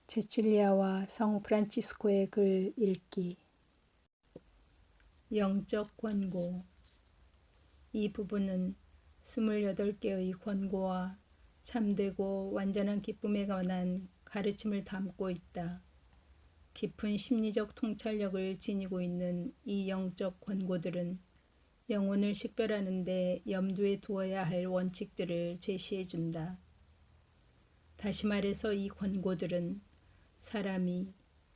제칠리아와 성 프란치스코의 글 읽기. 영적 권고. 이 부분은 28개의 권고와 참되고 완전한 기쁨에 관한 가르침을 담고 있다. 깊은 심리적 통찰력을 지니고 있는 이 영적 권고들은 영혼을 식별하는 데 염두에 두어야 할 원칙들을 제시해 준다. 다시 말해서 이 권고들은 사람이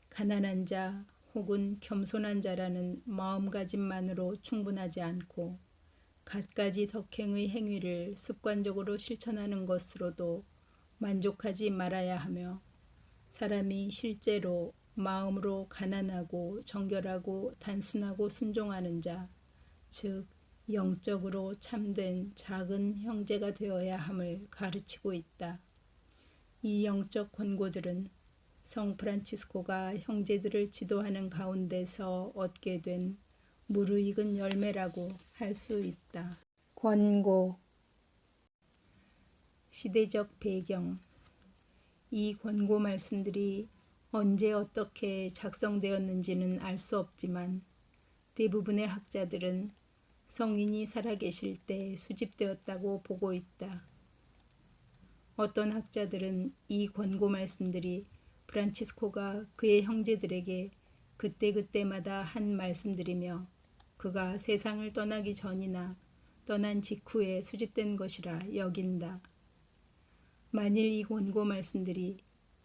가난한 자 혹은 겸손한 자라는 마음가짐만으로 충분하지 않고 갖가지 덕행의 행위를 습관적으로 실천하는 것으로도 만족하지 말아야 하며, 사람이 실제로 마음으로 가난하고 정결하고 단순하고 순종하는 자, 즉 영적으로 참된 작은 형제가 되어야 함을 가르치고 있다. 이 영적 권고들은 성 프란치스코가 형제들을 지도하는 가운데서 얻게 된 무르익은 열매라고 할 수 있다. 권고. 시대적 배경. 이 권고 말씀들이 언제 어떻게 작성되었는지는 알 수 없지만 대부분의 학자들은 성인이 살아계실 때 수집되었다고 보고 있다. 어떤 학자들은 이 권고 말씀들이 프란치스코가 그의 형제들에게 그때그때마다 한 말씀들이며 그가 세상을 떠나기 전이나 떠난 직후에 수집된 것이라 여긴다. 만일 이 권고 말씀들이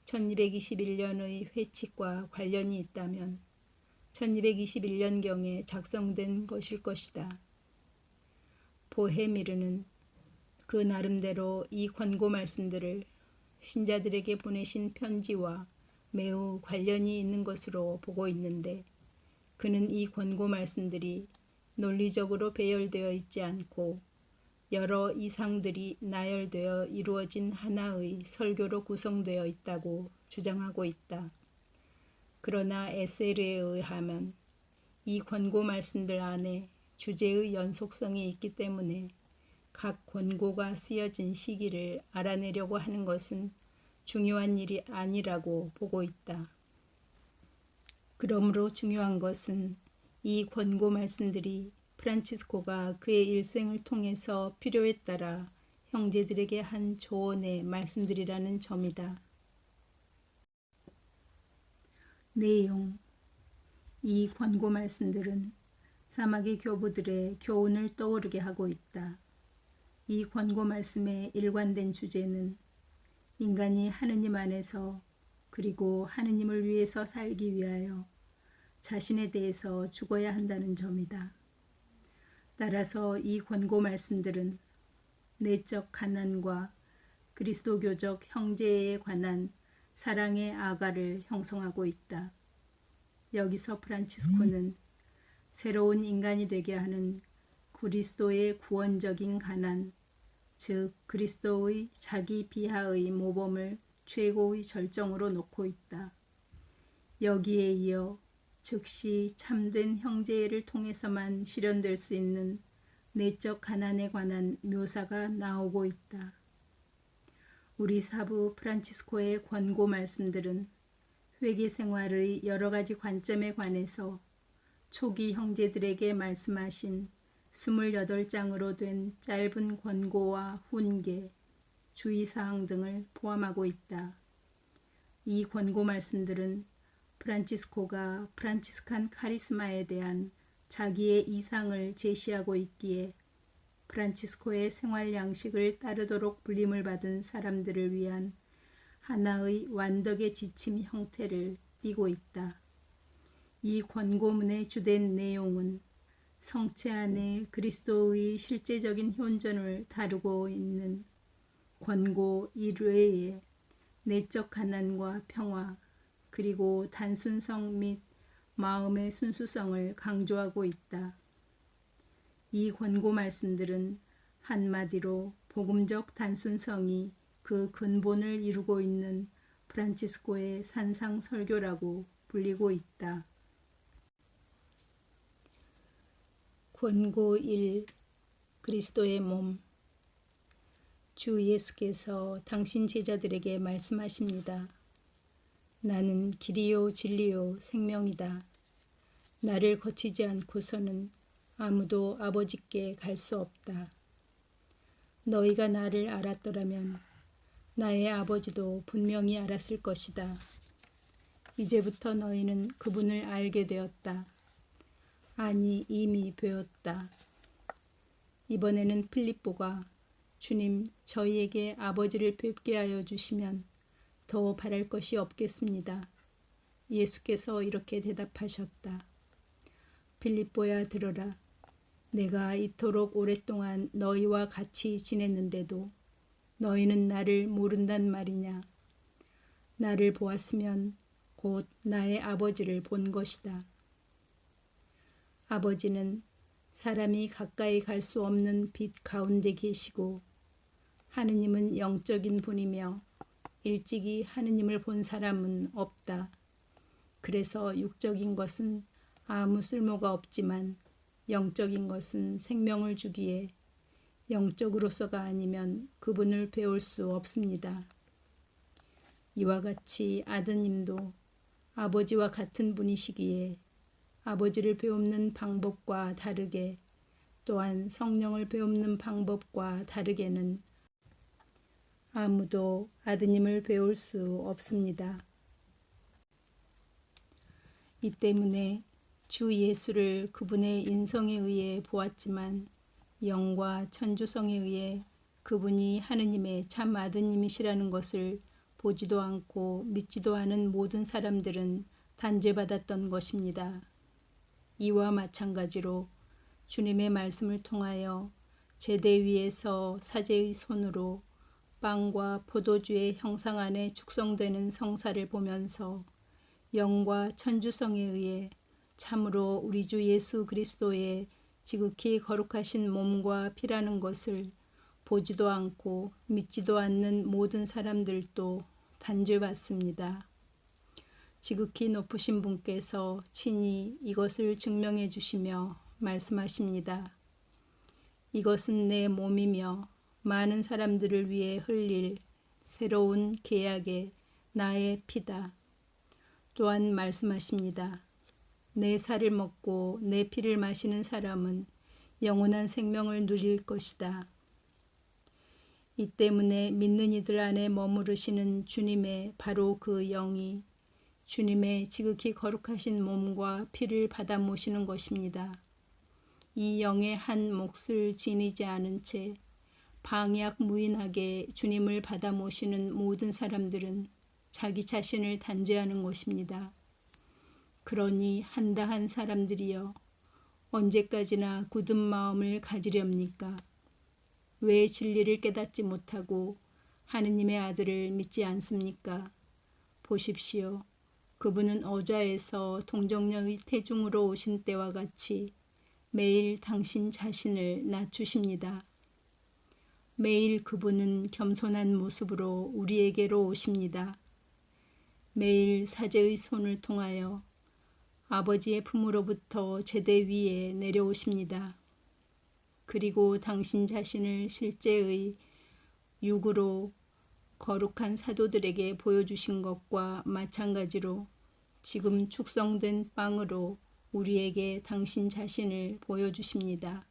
1221년의 회칙과 관련이 있다면 1221년경에 작성된 것일 것이다. 보헤미르는 그 나름대로 이 권고 말씀들을 신자들에게 보내신 편지와 매우 관련이 있는 것으로 보고 있는데, 그는 이 권고 말씀들이 논리적으로 배열되어 있지 않고 여러 이상들이 나열되어 이루어진 하나의 설교로 구성되어 있다고 주장하고 있다. 그러나 에셀에 의하면 이 권고 말씀들 안에 주제의 연속성이 있기 때문에 각 권고가 쓰여진 시기를 알아내려고 하는 것은 중요한 일이 아니라고 보고 있다. 그러므로 중요한 것은 이 권고 말씀들이 프란치스코가 그의 일생을 통해서 필요에 따라 형제들에게 한 조언의 말씀들이라는 점이다. 내용. 이 권고 말씀들은 사막의 교부들의 교훈을 떠오르게 하고 있다. 이 권고 말씀의 일관된 주제는 인간이 하느님 안에서 그리고 하느님을 위해서 살기 위하여 자신에 대해서 죽어야 한다는 점이다. 따라서 이 권고 말씀들은 내적 가난과 그리스도교적 형제에 관한 사랑의 아가를 형성하고 있다. 여기서 프란치스코는 새로운 인간이 되게 하는 그리스도의 구원적인 가난, 즉 그리스도의 자기 비하의 모범을 최고의 절정으로 놓고 있다. 여기에 이어 즉시 참된 형제를 통해서만 실현될 수 있는 내적 가난에 관한 묘사가 나오고 있다. 우리 사부 프란치스코의 권고 말씀들은 회개 생활의 여러 가지 관점에 관해서 초기 형제들에게 말씀하신 28장으로 된 짧은 권고와 훈계, 주의사항 등을 포함하고 있다. 이 권고 말씀들은 프란치스코가 프란치스칸 카리스마에 대한 자기의 이상을 제시하고 있기에 프란치스코의 생활 양식을 따르도록 불림을 받은 사람들을 위한 하나의 완덕의 지침 형태를 띠고 있다. 이 권고문의 주된 내용은 성체 안에 그리스도의 실제적인 현존을 다루고 있는 권고 1외에 내적 가난과 평화, 그리고 단순성 및 마음의 순수성을 강조하고 있다. 이 권고 말씀들은 한마디로 복음적 단순성이 그 근본을 이루고 있는 프란치스코의 산상 설교라고 불리고 있다. 권고 1. 그리스도의 몸. 주 예수께서 당신 제자들에게 말씀하십니다. 나는 길이요 진리요 생명이다. 나를 거치지 않고서는 아무도 아버지께 갈 수 없다. 너희가 나를 알았더라면 나의 아버지도 분명히 알았을 것이다. 이제부터 너희는 그분을 알게 되었다. 아니, 이미 배웠다. 이번에는 필립보가 주님, 저희에게 아버지를 뵙게 하여 주시면 더 바랄 것이 없겠습니다. 예수께서 이렇게 대답하셨다. 필립보야, 들어라. 내가 이토록 오랫동안 너희와 같이 지냈는데도 너희는 나를 모른단 말이냐. 나를 보았으면 곧 나의 아버지를 본 것이다. 아버지는 사람이 가까이 갈 수 없는 빛 가운데 계시고 하느님은 영적인 분이며 일찍이 하느님을 본 사람은 없다. 그래서 육적인 것은 아무 쓸모가 없지만 영적인 것은 생명을 주기에 영적으로서가 아니면 그분을 배울 수 없습니다. 이와 같이 아드님도 아버지와 같은 분이시기에 아버지를 배우는 방법과 다르게 또한 성령을 배우는 방법과 다르게는 아무도 아드님을 배울 수 없습니다. 이 때문에 주 예수를 그분의 인성에 의해 보았지만 영과 천주성에 의해 그분이 하느님의 참 아드님이시라는 것을 보지도 않고 믿지도 않은 모든 사람들은 단죄받았던 것입니다. 이와 마찬가지로 주님의 말씀을 통하여 제대 위에서 사제의 손으로 빵과 포도주의 형상 안에 축성되는 성사를 보면서 영과 천주성에 의해 참으로 우리 주 예수 그리스도의 지극히 거룩하신 몸과 피라는 것을 보지도 않고 믿지도 않는 모든 사람들도 단죄받습니다. 지극히 높으신 분께서 친히 이것을 증명해 주시며 말씀하십니다. 이것은 내 몸이며 많은 사람들을 위해 흘릴 새로운 계약의 나의 피다. 또한 말씀하십니다. 내 살을 먹고 내 피를 마시는 사람은 영원한 생명을 누릴 것이다. 이 때문에 믿는 이들 안에 머무르시는 주님의 바로 그 영이 주님의 지극히 거룩하신 몸과 피를 받아 모시는 것입니다. 이 영의 한 몫을 지니지 않은 채 방약무인하게 주님을 받아 모시는 모든 사람들은 자기 자신을 단죄하는 것입니다. 그러니 한다한 사람들이여 언제까지나 굳은 마음을 가지렵니까? 왜 진리를 깨닫지 못하고 하느님의 아들을 믿지 않습니까? 보십시오. 그분은 어좌에서 동정녀의 태중으로 오신 때와 같이 매일 당신 자신을 낮추십니다. 매일 그분은 겸손한 모습으로 우리에게로 오십니다. 매일 사제의 손을 통하여 아버지의 품으로부터 제대 위에 내려오십니다. 그리고 당신 자신을 실제의 육으로 거룩한 사도들에게 보여주신 것과 마찬가지로 지금 축성된 빵으로 우리에게 당신 자신을 보여주십니다.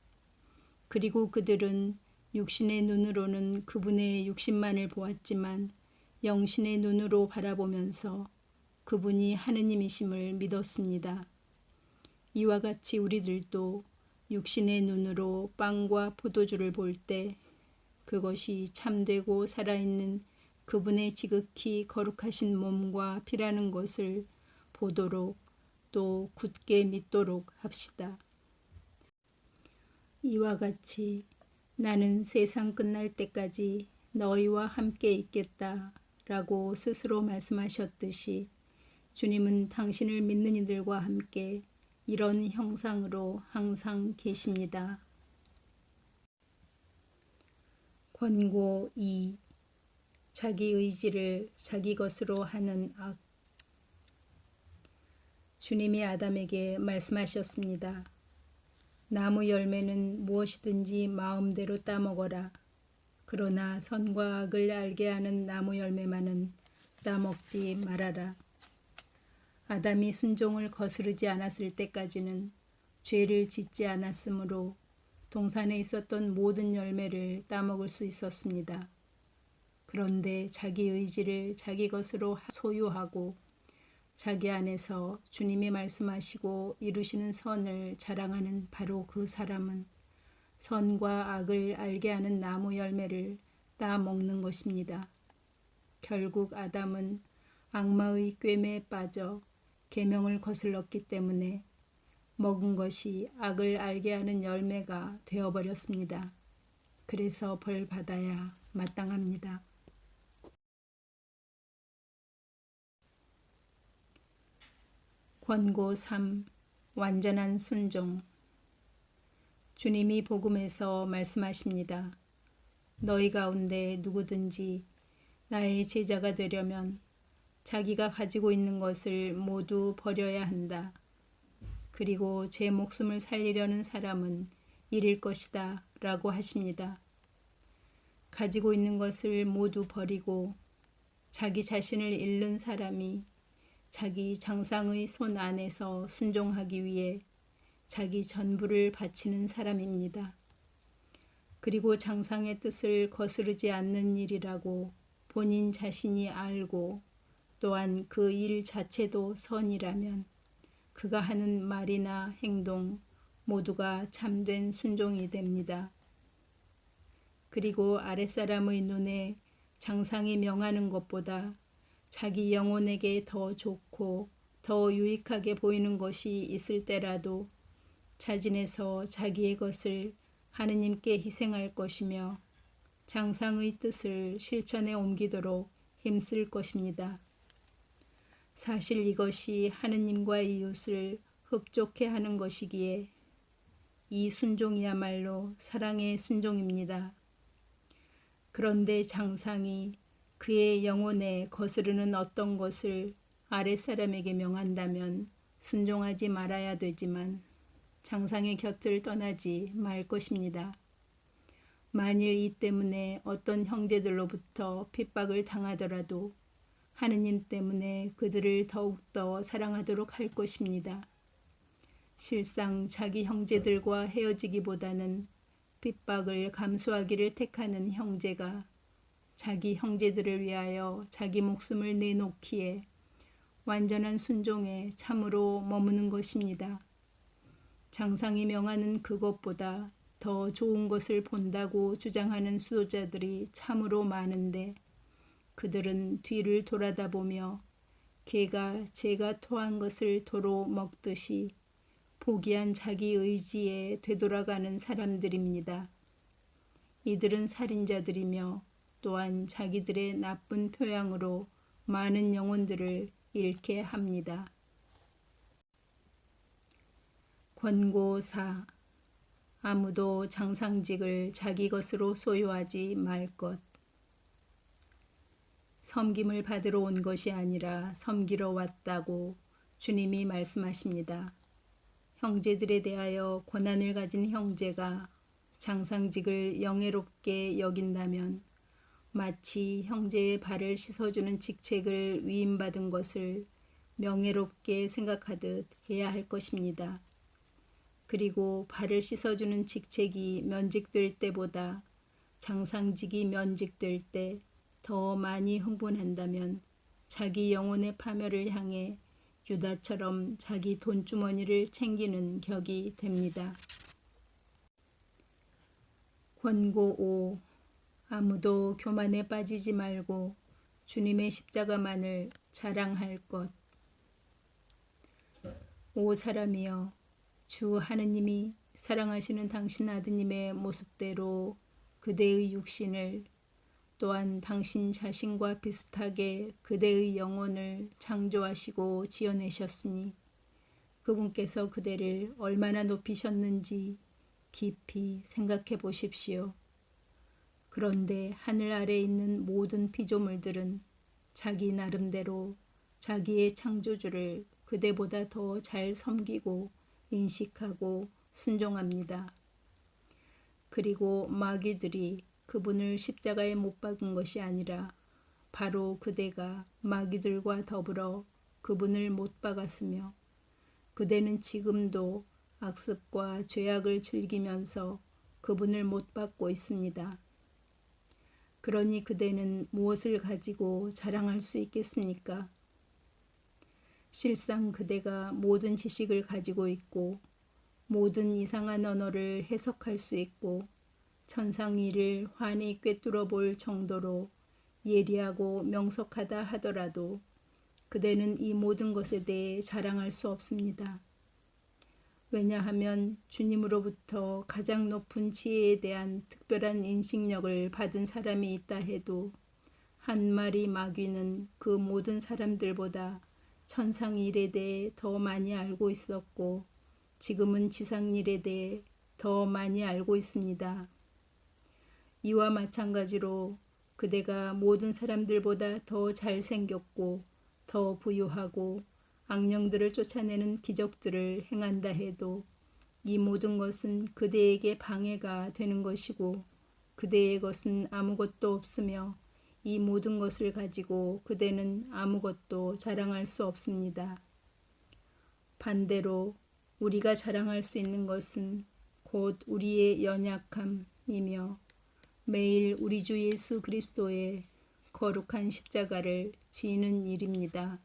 그리고 그들은 육신의 눈으로는 그분의 육신만을 보았지만 영신의 눈으로 바라보면서 그분이 하느님이심을 믿었습니다. 이와 같이 우리들도 육신의 눈으로 빵과 포도주를 볼 때 그것이 참되고 살아있는 그분의 지극히 거룩하신 몸과 피라는 것을 보도록 또 굳게 믿도록 합시다. 이와 같이 나는 세상 끝날 때까지 너희와 함께 있겠다 라고 스스로 말씀하셨듯이 주님은 당신을 믿는 이들과 함께 이런 형상으로 항상 계십니다. 권고 2. 자기 의지를 자기 것으로 하는 악. 주님이 아담에게 말씀하셨습니다. 나무 열매는 무엇이든지 마음대로 따먹어라. 그러나 선과 악을 알게 하는 나무 열매만은 따먹지 말아라. 아담이 순종을 거스르지 않았을 때까지는 죄를 짓지 않았으므로 동산에 있었던 모든 열매를 따먹을 수 있었습니다. 그런데 자기 의지를 자기 것으로 소유하고 자기 안에서 주님이 말씀하시고 이루시는 선을 자랑하는 바로 그 사람은 선과 악을 알게 하는 나무 열매를 따먹는 것입니다. 결국 아담은 악마의 꿰매에 빠져 계명을 거슬렀기 때문에 먹은 것이 악을 알게 하는 열매가 되어버렸습니다. 그래서 벌 받아야 마땅합니다. 권고 3. 완전한 순종. 주님이 복음에서 말씀하십니다. 너희 가운데 누구든지 나의 제자가 되려면 자기가 가지고 있는 것을 모두 버려야 한다. 그리고 제 목숨을 살리려는 사람은 잃을 것이다 라고 하십니다. 가지고 있는 것을 모두 버리고 자기 자신을 잃는 사람이 자기 장상의 손 안에서 순종하기 위해 자기 전부를 바치는 사람입니다. 그리고 장상의 뜻을 거스르지 않는 일이라고 본인 자신이 알고 또한 그 일 자체도 선이라면 그가 하는 말이나 행동 모두가 참된 순종이 됩니다. 그리고 아랫사람의 눈에 장상이 명하는 것보다 자기 영혼에게 더 좋고 더 유익하게 보이는 것이 있을 때라도 자진해서 자기의 것을 하느님께 희생할 것이며 장상의 뜻을 실천에 옮기도록 힘쓸 것입니다. 사실 이것이 하느님과 이웃을 흡족해 하는 것이기에 이 순종이야말로 사랑의 순종입니다. 그런데 장상이 그의 영혼에 거스르는 어떤 것을 아랫사람에게 명한다면 순종하지 말아야 되지만 장상의 곁을 떠나지 말 것입니다. 만일 이 때문에 어떤 형제들로부터 핍박을 당하더라도 하느님 때문에 그들을 더욱더 사랑하도록 할 것입니다. 실상 자기 형제들과 헤어지기보다는 핍박을 감수하기를 택하는 형제가 자기 형제들을 위하여 자기 목숨을 내놓기에 완전한 순종에 참으로 머무는 것입니다. 장상이 명하는 그것보다 더 좋은 것을 본다고 주장하는 수도자들이 참으로 많은데 그들은 뒤를 돌아다 보며 개가 제가 토한 것을 도로 먹듯이 포기한 자기 의지에 되돌아가는 사람들입니다. 이들은 살인자들이며 또한 자기들의 나쁜 표양으로 많은 영혼들을 잃게 합니다. 권고 4. 아무도 장상직을 자기 것으로 소유하지 말 것. 섬김을 받으러 온 것이 아니라 섬기러 왔다고 주님이 말씀하십니다. 형제들에 대하여 권한을 가진 형제가 장상직을 영예롭게 여긴다면 마치 형제의 발을 씻어주는 직책을 위임받은 것을 명예롭게 생각하듯 해야 할 것입니다. 그리고 발을 씻어주는 직책이 면직될 때보다 장상직이 면직될 때 더 많이 흥분한다면 자기 영혼의 파멸을 향해 유다처럼 자기 돈주머니를 챙기는 격이 됩니다. 권고 5. 아무도 교만에 빠지지 말고 주님의 십자가만을 자랑할 것. 오 사람이여, 주 하느님이 사랑하시는 당신 아드님의 모습대로 그대의 육신을 또한 당신 자신과 비슷하게 그대의 영혼을 창조하시고 지어내셨으니 그분께서 그대를 얼마나 높이셨는지 깊이 생각해 보십시오. 그런데 하늘 아래에 있는 모든 피조물들은 자기 나름대로 자기의 창조주를 그대보다 더 잘 섬기고 인식하고 순종합니다. 그리고 마귀들이 그분을 십자가에 못 박은 것이 아니라 바로 그대가 마귀들과 더불어 그분을 못 박았으며 그대는 지금도 악습과 죄악을 즐기면서 그분을 못 박고 있습니다. 그러니 그대는 무엇을 가지고 자랑할 수 있겠습니까? 실상 그대가 모든 지식을 가지고 있고 모든 이상한 언어를 해석할 수 있고 천상일을 환히 꿰뚫어 볼 정도로 예리하고 명석하다 하더라도 그대는 이 모든 것에 대해 자랑할 수 없습니다. 왜냐하면 주님으로부터 가장 높은 지혜에 대한 특별한 인식력을 받은 사람이 있다 해도 한 마리 마귀는 그 모든 사람들보다 천상일에 대해 더 많이 알고 있었고 지금은 지상일에 대해 더 많이 알고 있습니다. 이와 마찬가지로 그대가 모든 사람들보다 더 잘생겼고 더 부유하고 악령들을 쫓아내는 기적들을 행한다 해도 이 모든 것은 그대에게 방해가 되는 것이고 그대의 것은 아무것도 없으며 이 모든 것을 가지고 그대는 아무것도 자랑할 수 없습니다. 반대로 우리가 자랑할 수 있는 것은 곧 우리의 연약함이며 매일 우리 주 예수 그리스도의 거룩한 십자가를 지는 일입니다.